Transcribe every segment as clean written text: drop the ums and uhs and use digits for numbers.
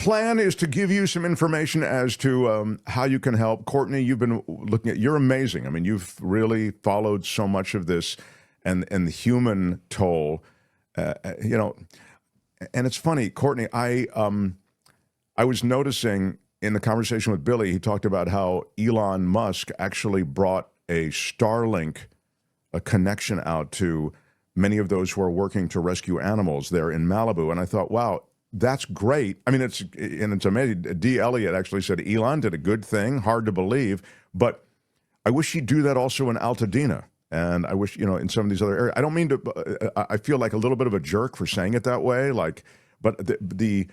plan is to give you some information as to how you can help. Courtney, you've been looking at, you're amazing. I mean, you've really followed so much of this and the human toll, you know, and it's funny, Courtney, I was noticing in the conversation with Billy, he talked about how Elon Musk actually brought a Starlink, a connection out to many of those who are working to rescue animals there in Malibu. And I thought, wow, that's great. I mean, it's amazing. D. Elliott actually said Elon did a good thing, hard to believe, but I wish he'd do that also in Altadena. And I wish, you know, in some of these other areas, I don't mean to, I feel like a little bit of a jerk for saying it that way. Like, but the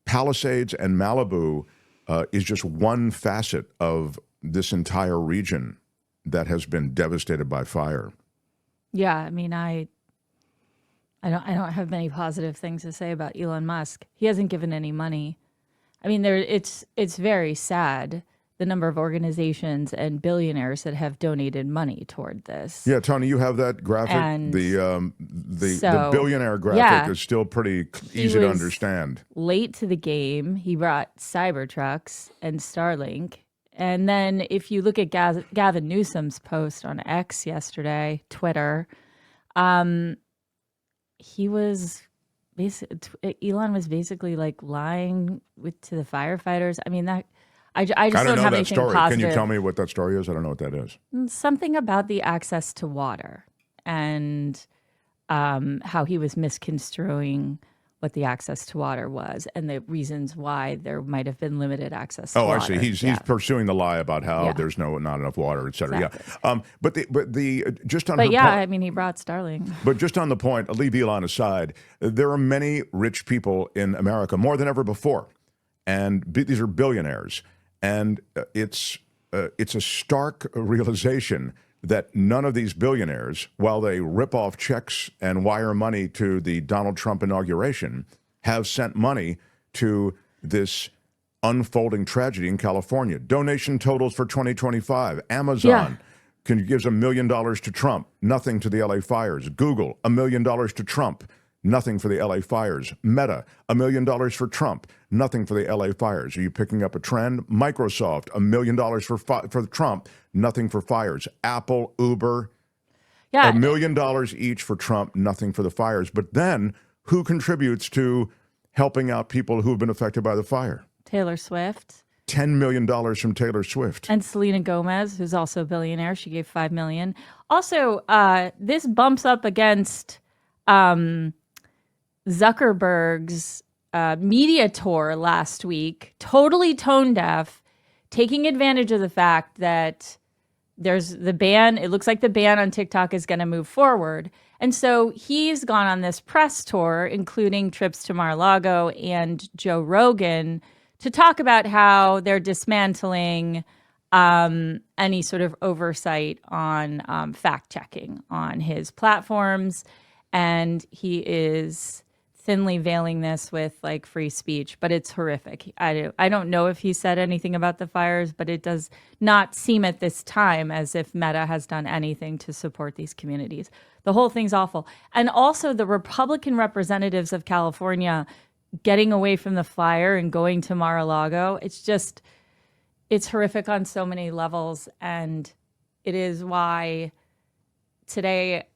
Palisades and Malibu is just one facet of this entire region that has been devastated by fire. Yeah, I mean, I don't have many positive things to say about Elon Musk. He hasn't given any money. I mean, it's very sad, the number of organizations and billionaires that have donated money toward this. Yeah, Tony, you have that graphic. And the billionaire graphic is still pretty easy to understand. Late to the game, he brought Cybertrucks and Starlink. And then if you look at Gavin Newsom's post on X yesterday, Twitter, he was Elon was basically like lying to the firefighters. I mean, that I just don't have anything story. positive. Can you tell me what that story is? I don't know what that is. Something about the access to water and how he was misconstruing what the access to water was and the reasons why there might have been limited access to water. I see. He's pursuing the lie about how there's not enough water, et cetera. Exactly. I mean, he brought Starlink. But just on the point, leave Elon aside, there are many rich people in America, more than ever before, and these are billionaires, and it's a stark realization that none of these billionaires, while they rip off checks and wire money to the Donald Trump inauguration, have sent money to this unfolding tragedy in California. Donation totals for 2025. Amazon gives $1 million to Trump, nothing to the LA fires. Google, $1 million to Trump, nothing for the LA fires. Meta, $1 million for Trump, nothing for the LA fires. Are you picking up a trend? Microsoft, $1 million for Trump, nothing for fires. Apple, Uber, $1 million each for Trump, nothing for the fires. But then who contributes to helping out people who have been affected by the fire? Taylor Swift. $10 million from Taylor Swift. And Selena Gomez, who's also a billionaire. She gave $5 million. Also, this bumps up against Zuckerberg's media tour last week, totally tone deaf, taking advantage of the fact that there's the ban. It looks like the ban on TikTok is going to move forward. And so he's gone on this press tour, including trips to Mar-a-Lago and Joe Rogan, to talk about how they're dismantling any sort of oversight on fact-checking on his platforms. And he is thinly veiling this with like free speech, but it's horrific. I don't know if he said anything about the fires, but it does not seem at this time as if Meta has done anything to support these communities. The whole thing's awful. And also the Republican representatives of California getting away from the fire and going to Mar-a-Lago. It's horrific on so many levels. And it is why today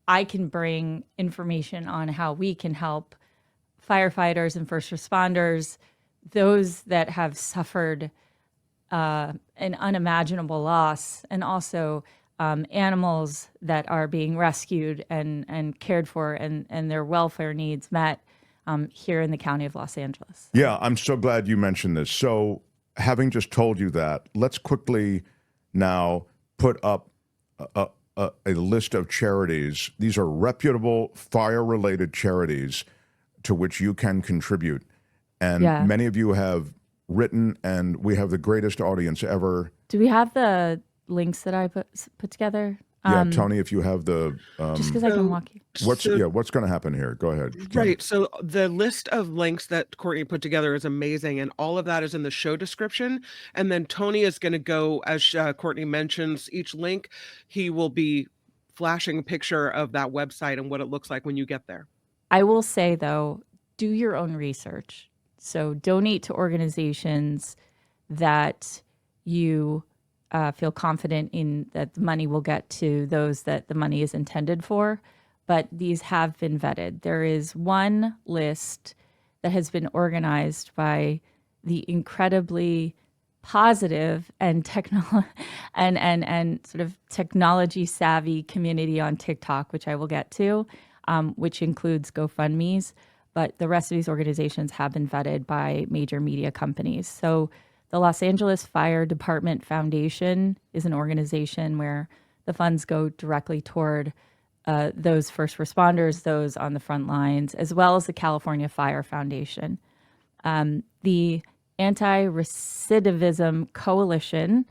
I can bring information on how we can help firefighters and first responders, those that have suffered an unimaginable loss, and also animals that are being rescued and cared for and their welfare needs met here in the county of Los Angeles. Yeah, I'm so glad you mentioned this. So having just told you that, let's quickly now put up a list of charities. These are reputable fire-related charities to which you can contribute. And many of you have written, and we have the greatest audience ever. Do we have the links that I put together? Yeah, Tony, if you have the... just because I can walk you. What's going to happen here? Go ahead. Tony. Right. So the list of links that Courtney put together is amazing, and all of that is in the show description. And then Tony is going to go, as Courtney mentions, each link, he will be flashing a picture of that website and what it looks like when you get there. I will say, though, do your own research. So donate to organizations that you feel confident in that the money will get to those that the money is intended for. But these have been vetted. There is one list that has been organized by the incredibly positive and and sort of technology savvy community on TikTok, which I will get to, which includes GoFundMe's. But the rest of these organizations have been vetted by major media companies. So the Los Angeles Fire Department Foundation is an organization where the funds go directly toward those first responders, those on the front lines, as well as the California Fire Foundation. The Anti-Recidivism Coalition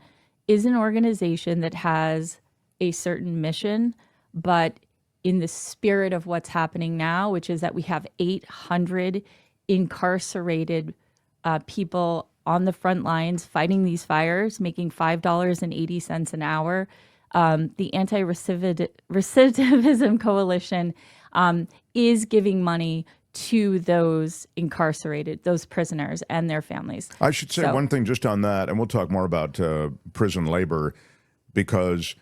is an organization that has a certain mission, but in the spirit of what's happening now, which is that we have 800 incarcerated people on the front lines fighting these fires, making $5.80 an hour. The Anti-Recidivism Coalition is giving money to those incarcerated, those prisoners and their families. I should say one thing just on that, and we'll talk more about prison labor, because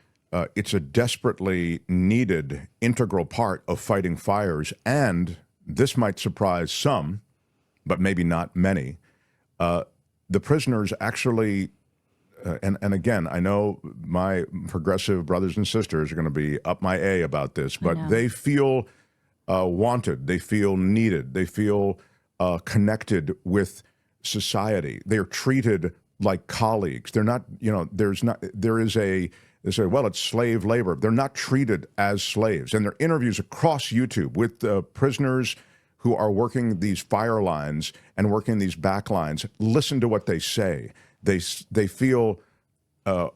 it's a desperately needed integral part of fighting fires. And this might surprise some, but maybe not many. The prisoners actually, and again, I know my progressive brothers and sisters are going to be up my A about this, but they feel wanted, they feel needed, they feel connected with society. They are treated like colleagues. They're not, they say, well, it's slave labor. They're not treated as slaves. And there are interviews across YouTube with prisoners who are working these fire lines and working these back lines. Listen to what they say. They feel as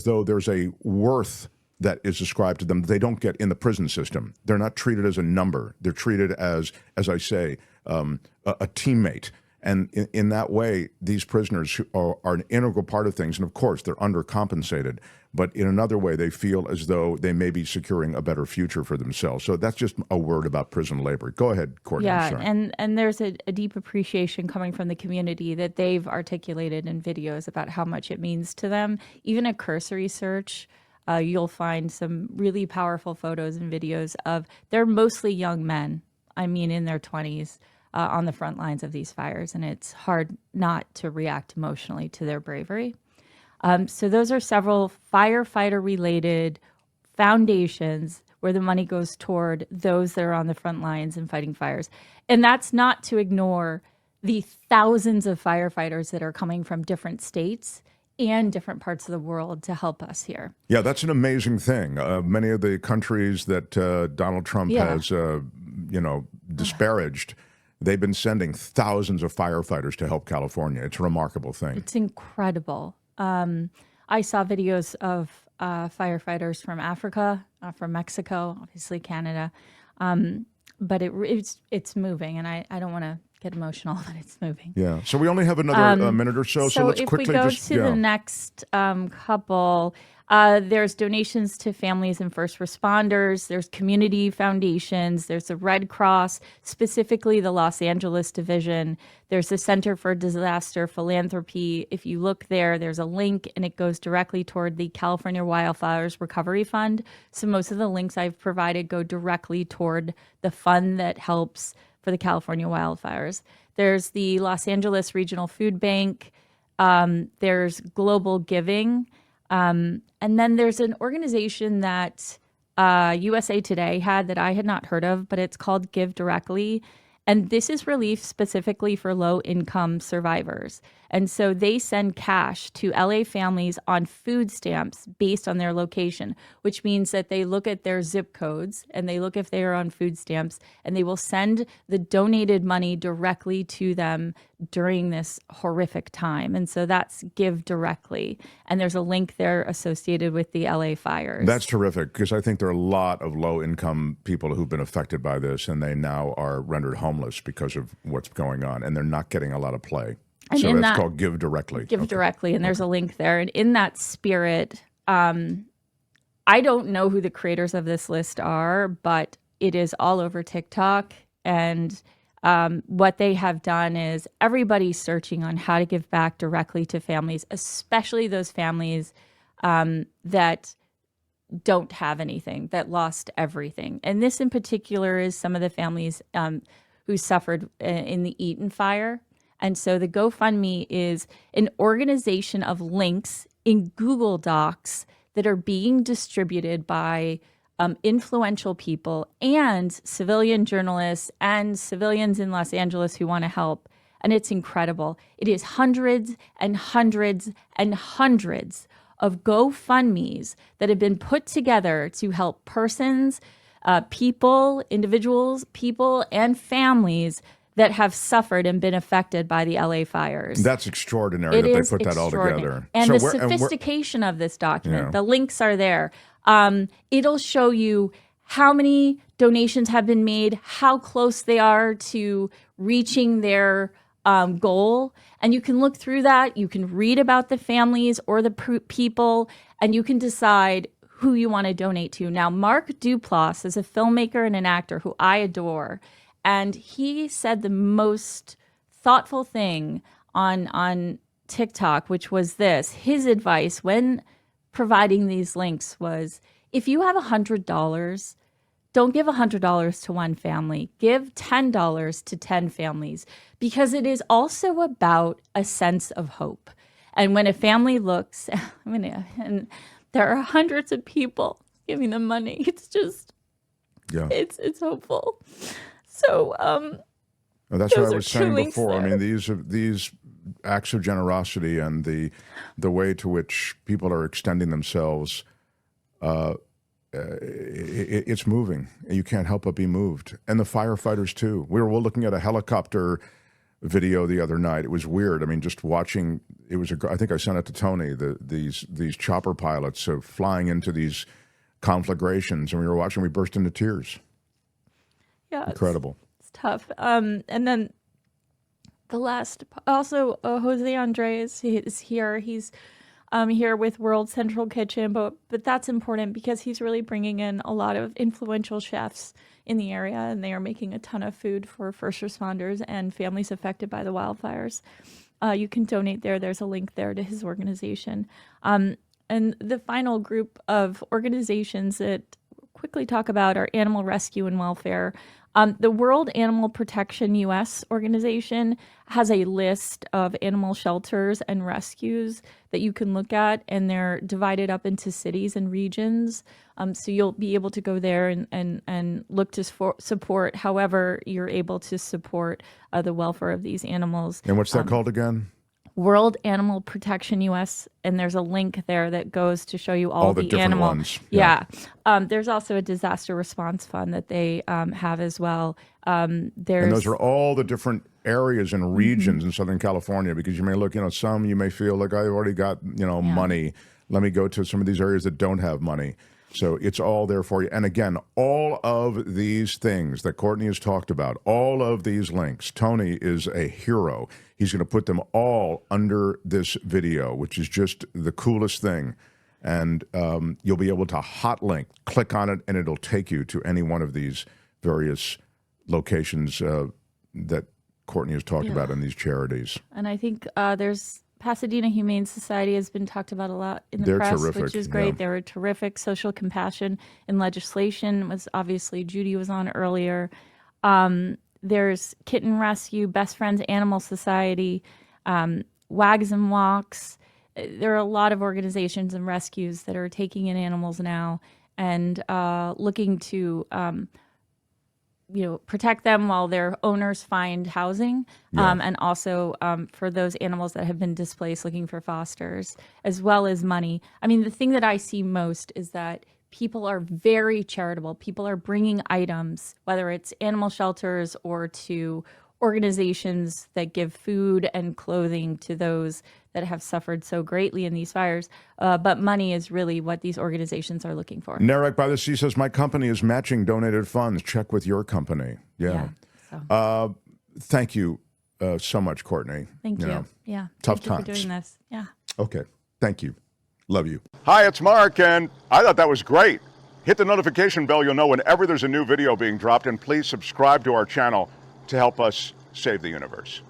though there's a worth that is ascribed to them that they don't get in the prison system. They're not treated as a number. They're treated as I say, a teammate. And in that way, these prisoners are an integral part of things. And of course, they're undercompensated. But in another way, they feel as though they may be securing a better future for themselves. So that's just a word about prison labor. Go ahead, Courtney. Yeah, and there's a deep appreciation coming from the community that they've articulated in videos about how much it means to them. Even a cursory search, you'll find some really powerful photos and videos of, they're mostly young men, I mean in their 20s, on the front lines of these fires. And it's hard not to react emotionally to their bravery. So those are several firefighter-related foundations where the money goes toward those that are on the front lines and fighting fires. And that's not to ignore the thousands of firefighters that are coming from different states and different parts of the world to help us here. Yeah, that's an amazing thing. Many of the countries that Donald Trump has, disparaged, they've been sending thousands of firefighters to help California. It's a remarkable thing. It's incredible. I saw videos of firefighters from Africa, from Mexico, obviously Canada, but it's moving, and I don't want to get emotional, but it's moving. Yeah. So we only have another minute or so. So let's quickly if we go to the next couple, there's donations to families and first responders. There's community foundations. There's the Red Cross, specifically the Los Angeles division. There's the Center for Disaster Philanthropy. If you look there, there's a link, and it goes directly toward the California Wildfires Recovery Fund. So most of the links I've provided go directly toward the fund that helps for the California wildfires. There's the Los Angeles Regional Food Bank. There's GlobalGiving. And then there's an organization that USA Today had that I had not heard of, but it's called GiveDirectly. And this is relief specifically for low-income survivors. And so they send cash to LA families on food stamps based on their location, which means that they look at their zip codes and they look if they are on food stamps, and they will send the donated money directly to them during this horrific time. And so that's GiveDirectly. And there's a link there associated with the LA fires. That's terrific, because I think there are a lot of low-income people who've been affected by this, and they now are rendered homeless because of what's going on, and they're not getting a lot of play. And so that's called GiveDirectly. GiveDirectly, and there's a link there. And in that spirit, I don't know who the creators of this list are, but it is all over TikTok. And what they have done is everybody's searching on how to give back directly to families, especially those families that don't have anything, that lost everything. And this in particular is some of the families who suffered in the Eaton fire. And so the GoFundMe is an organization of links in Google Docs that are being distributed by influential people and civilian journalists and civilians in Los Angeles who want to help. And it's incredible. It is hundreds and hundreds and hundreds of GoFundMes that have been put together to help persons, people, individuals, people, and families that have suffered and been affected by the LA fires. That's extraordinary that they put that all together. And So the where- sophistication of this document, Yeah. the links are there. It'll show you how many donations have been made, how close they are to reaching their goal. And you can look through that. You can read about the families or the people, and you can decide who you want to donate to. Now, Mark Duplass is a filmmaker and an actor who I adore. And he said the most thoughtful thing on TikTok, which was this. His advice when providing these links was, if you have $100, don't give $100 to one family. Give $10 to 10 families, because it is also about a sense of hope. And when a family looks, and there are hundreds of people giving them money, it's just, it's hopeful. So Well, that's what I those was are two saying links before. I there. mean, these acts of generosity and the way to which people are extending themselves, it's moving. You can't help but be moved. And the firefighters too. We were looking at a helicopter video the other night. It was weird. I mean, just watching. It was. I think I sent it to Tony. These chopper pilots flying into these conflagrations, and we were watching. We burst into tears. yeah, Incredible. It's tough. And then the last, also Jose Andres is here. He's here with World Central Kitchen, but that's important because he's really bringing in a lot of influential chefs in the area, and they are making a ton of food for first responders and families affected by the wildfires. You can donate there. There's a link there to his organization. And the final group of organizations that quickly talk about are animal rescue and welfare. The World Animal Protection U.S. organization has a list of animal shelters and rescues that you can look at, and they're divided up into cities and regions. So you'll be able to go there and look to support however you're able to support the welfare of these animals. And what's that called again? World Animal Protection U.S., and there's a link there that goes to show you all the the different animal ones. Yeah. There's also a disaster response fund that they have as well. And those are all the different areas and regions in Southern California, because you may look, some you may feel like, I've already got, money. Let me go to some of these areas that don't have money. So it's all there for you. And again, all of these things that Courtney has talked about, all of these links, Tony is a hero. He's going to put them all under this video, which is just the coolest thing. And you'll be able to hot link, click on it, and it'll take you to any one of these various locations that Courtney has talked about in these charities. And I think there's Pasadena Humane Society has been talked about a lot in the They're press, terrific, which is great. yeah. They're terrific. Social compassion in legislation was obviously Judy was on earlier. There's Kitten Rescue, Best Friends Animal Society, Wags and Walks. There are a lot of organizations and rescues that are taking in animals now and looking to protect them while their owners find housing, and also for those animals that have been displaced, looking for fosters, as well as money. I mean, the thing that I see most is that people are very charitable. People are bringing items, whether it's animal shelters or to organizations that give food and clothing to those that have suffered so greatly in these fires. But money is really what these organizations are looking for. Narek by the Sea says, my company is matching donated funds. Check with your company. Yeah. So. Thank you so much, Courtney. Thank you. Yeah. Tough Thank you times. for doing this. Yeah. Okay. Thank you. Love you. Hi, it's Mark, and I thought that was great. Hit the notification bell. You'll know whenever there's a new video being dropped. And please subscribe to our channel to help us save the universe.